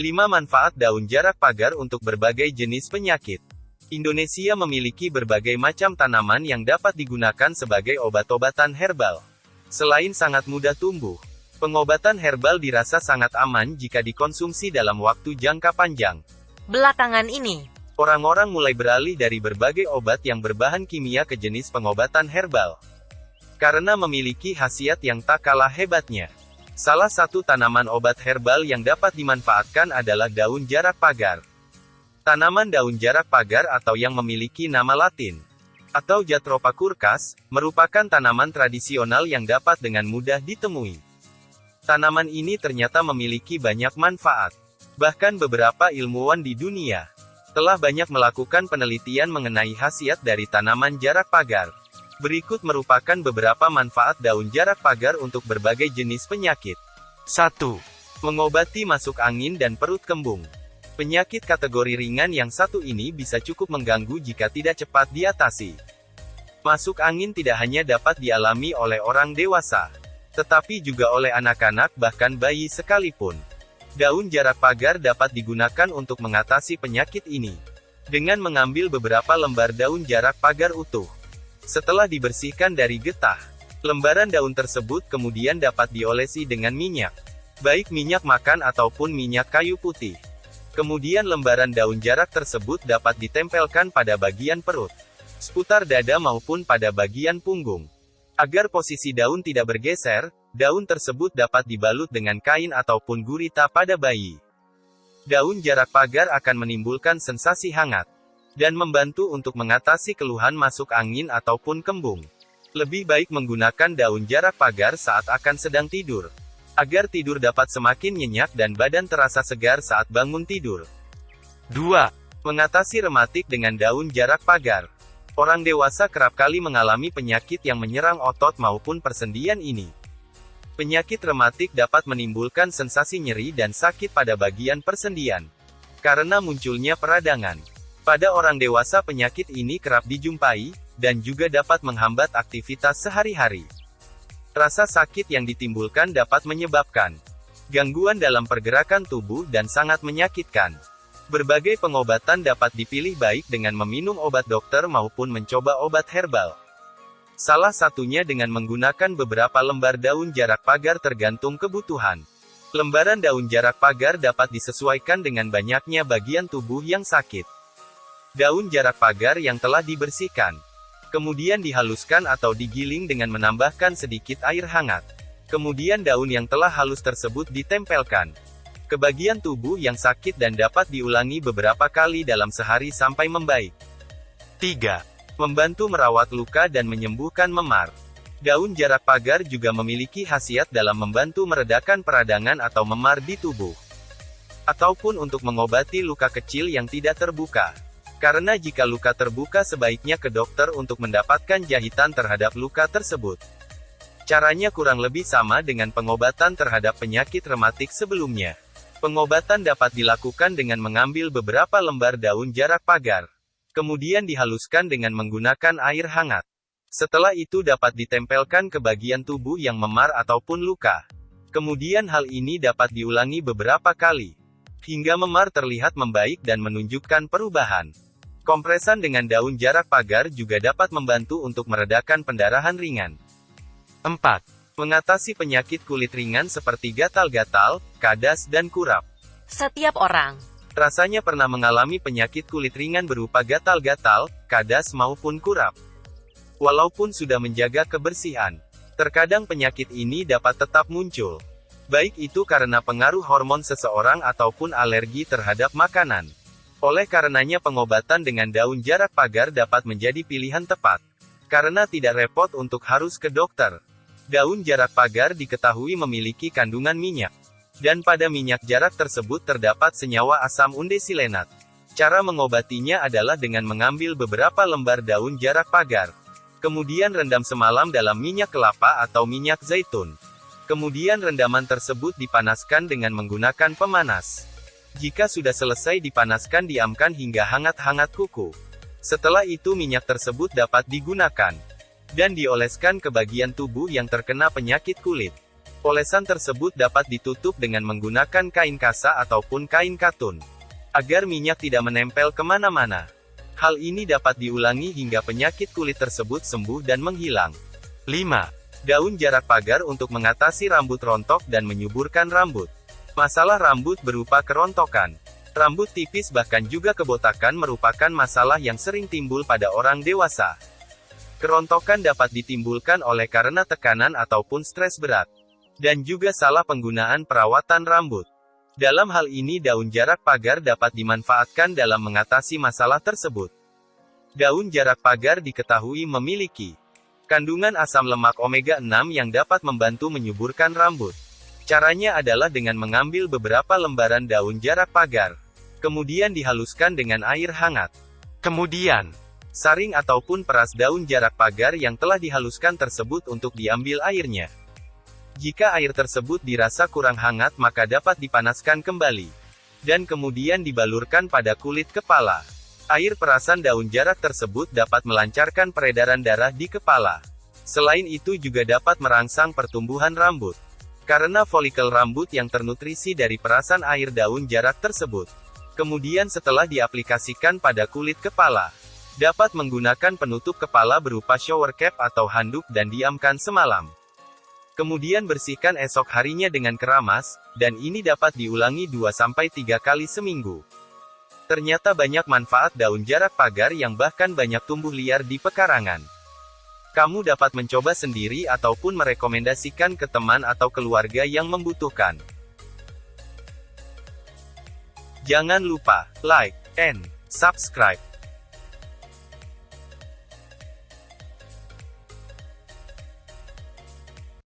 5 manfaat daun jarak pagar untuk berbagai jenis penyakit. Indonesia memiliki berbagai macam tanaman yang dapat digunakan sebagai obat-obatan herbal. Selain sangat mudah tumbuh, pengobatan herbal dirasa sangat aman jika dikonsumsi dalam waktu jangka panjang. Belakangan ini, Orang-orang mulai beralih dari berbagai obat yang berbahan kimia ke jenis pengobatan herbal. Karena memiliki khasiat yang tak kalah hebatnya. Salah satu tanaman obat herbal yang dapat dimanfaatkan adalah daun jarak pagar. Tanaman daun jarak pagar atau yang memiliki nama latin, atau Jatropha curcas, merupakan tanaman tradisional yang dapat dengan mudah ditemui. Tanaman ini ternyata memiliki banyak manfaat. Bahkan beberapa ilmuwan di dunia telah banyak melakukan penelitian mengenai khasiat dari tanaman jarak pagar. Berikut merupakan beberapa manfaat daun jarak pagar untuk berbagai jenis penyakit. 1. Mengobati masuk angin dan perut kembung. Penyakit kategori ringan yang satu ini bisa cukup mengganggu jika tidak cepat diatasi. Masuk angin tidak hanya dapat dialami oleh orang dewasa, tetapi juga oleh anak-anak bahkan bayi sekalipun. Daun jarak pagar dapat digunakan untuk mengatasi penyakit ini dengan mengambil beberapa lembar daun jarak pagar utuh. Setelah dibersihkan dari getah, lembaran daun tersebut kemudian dapat diolesi dengan minyak, baik minyak makan ataupun minyak kayu putih. Kemudian lembaran daun jarak tersebut dapat ditempelkan pada bagian perut, seputar dada maupun pada bagian punggung. Agar posisi daun tidak bergeser, daun tersebut dapat dibalut dengan kain ataupun gurita pada bayi. Daun jarak pagar akan menimbulkan sensasi hangat dan membantu untuk mengatasi keluhan masuk angin ataupun kembung. Lebih baik menggunakan daun jarak pagar saat akan sedang tidur, agar tidur dapat semakin nyenyak dan badan terasa segar saat bangun tidur. 2. Mengatasi rematik dengan daun jarak pagar. Orang dewasa kerap kali mengalami penyakit yang menyerang otot maupun persendian ini. Penyakit rematik dapat menimbulkan sensasi nyeri dan sakit pada bagian persendian, karena munculnya peradangan. Pada orang dewasa penyakit ini kerap dijumpai, dan juga dapat menghambat aktivitas sehari-hari. Rasa sakit yang ditimbulkan dapat menyebabkan gangguan dalam pergerakan tubuh dan sangat menyakitkan. Berbagai pengobatan dapat dipilih baik dengan meminum obat dokter maupun mencoba obat herbal. Salah satunya dengan menggunakan beberapa lembar daun jarak pagar tergantung kebutuhan. Lembaran daun jarak pagar dapat disesuaikan dengan banyaknya bagian tubuh yang sakit. Daun jarak pagar yang telah dibersihkan, kemudian dihaluskan atau digiling dengan menambahkan sedikit air hangat. Kemudian daun yang telah halus tersebut ditempelkan ke bagian tubuh yang sakit dan dapat diulangi beberapa kali dalam sehari sampai membaik. 3. Membantu merawat luka dan menyembuhkan memar. Daun jarak pagar juga memiliki khasiat dalam membantu meredakan peradangan atau memar di tubuh, ataupun untuk mengobati luka kecil yang tidak terbuka. Karena jika luka terbuka sebaiknya ke dokter untuk mendapatkan jahitan terhadap luka tersebut. Caranya kurang lebih sama dengan pengobatan terhadap penyakit rematik sebelumnya. Pengobatan dapat dilakukan dengan mengambil beberapa lembar daun jarak pagar, kemudian dihaluskan dengan menggunakan air hangat. Setelah itu dapat ditempelkan ke bagian tubuh yang memar ataupun luka. Kemudian hal ini dapat diulangi beberapa kali, hingga memar terlihat membaik dan menunjukkan perubahan. Kompresan dengan daun jarak pagar juga dapat membantu untuk meredakan pendarahan ringan. 4. Mengatasi penyakit kulit ringan seperti gatal-gatal, kadas dan kurap. setiap orang Rasanya pernah mengalami penyakit kulit ringan berupa gatal-gatal, kadas maupun kurap. Walaupun sudah menjaga kebersihan, terkadang penyakit ini dapat tetap muncul. Baik itu karena pengaruh hormon seseorang ataupun alergi terhadap makanan. Oleh karenanya pengobatan dengan daun jarak pagar dapat menjadi pilihan tepat, karena tidak repot untuk harus ke dokter. Daun jarak pagar diketahui memiliki kandungan minyak, dan pada minyak jarak tersebut terdapat senyawa asam undesilenat. Cara mengobatinya adalah dengan mengambil beberapa lembar daun jarak pagar, kemudian rendam semalam dalam minyak kelapa atau minyak zaitun. Kemudian rendaman tersebut dipanaskan dengan menggunakan pemanas. Jika sudah selesai dipanaskan diamkan hingga hangat-hangat kuku. Setelah itu minyak tersebut dapat digunakan dan dioleskan ke bagian tubuh yang terkena penyakit kulit. Olesan tersebut dapat ditutup dengan menggunakan kain kasa ataupun kain katun, agar minyak tidak menempel kemana-mana. Hal ini dapat diulangi hingga penyakit kulit tersebut sembuh dan menghilang. 5. Daun jarak pagar untuk mengatasi rambut rontok dan menyuburkan rambut. Masalah rambut berupa kerontokan, rambut tipis bahkan juga kebotakan merupakan masalah yang sering timbul pada orang dewasa. Kerontokan dapat ditimbulkan oleh karena tekanan ataupun stres berat, dan juga salah penggunaan perawatan rambut. Dalam hal ini daun jarak pagar dapat dimanfaatkan dalam mengatasi masalah tersebut. Daun jarak pagar diketahui memiliki kandungan asam lemak omega 6 yang dapat membantu menyuburkan rambut. Caranya adalah dengan mengambil beberapa lembaran daun jarak pagar, kemudian dihaluskan dengan air hangat. Kemudian, saring ataupun peras daun jarak pagar yang telah dihaluskan tersebut untuk diambil airnya. Jika air tersebut dirasa kurang hangat maka dapat dipanaskan kembali, dan kemudian dibalurkan pada kulit kepala. Air perasan daun jarak tersebut dapat melancarkan peredaran darah di kepala. Selain itu juga dapat merangsang pertumbuhan rambut, karena folikel rambut yang ternutrisi dari perasan air daun jarak tersebut. Kemudian setelah diaplikasikan pada kulit kepala, dapat menggunakan penutup kepala berupa shower cap atau handuk dan diamkan semalam. Kemudian bersihkan esok harinya dengan keramas, dan ini dapat diulangi 2-3 kali seminggu. Ternyata banyak manfaat daun jarak pagar yang bahkan banyak tumbuh liar di pekarangan. Kamu dapat mencoba sendiri ataupun merekomendasikan ke teman atau keluarga yang membutuhkan. Jangan lupa like and subscribe.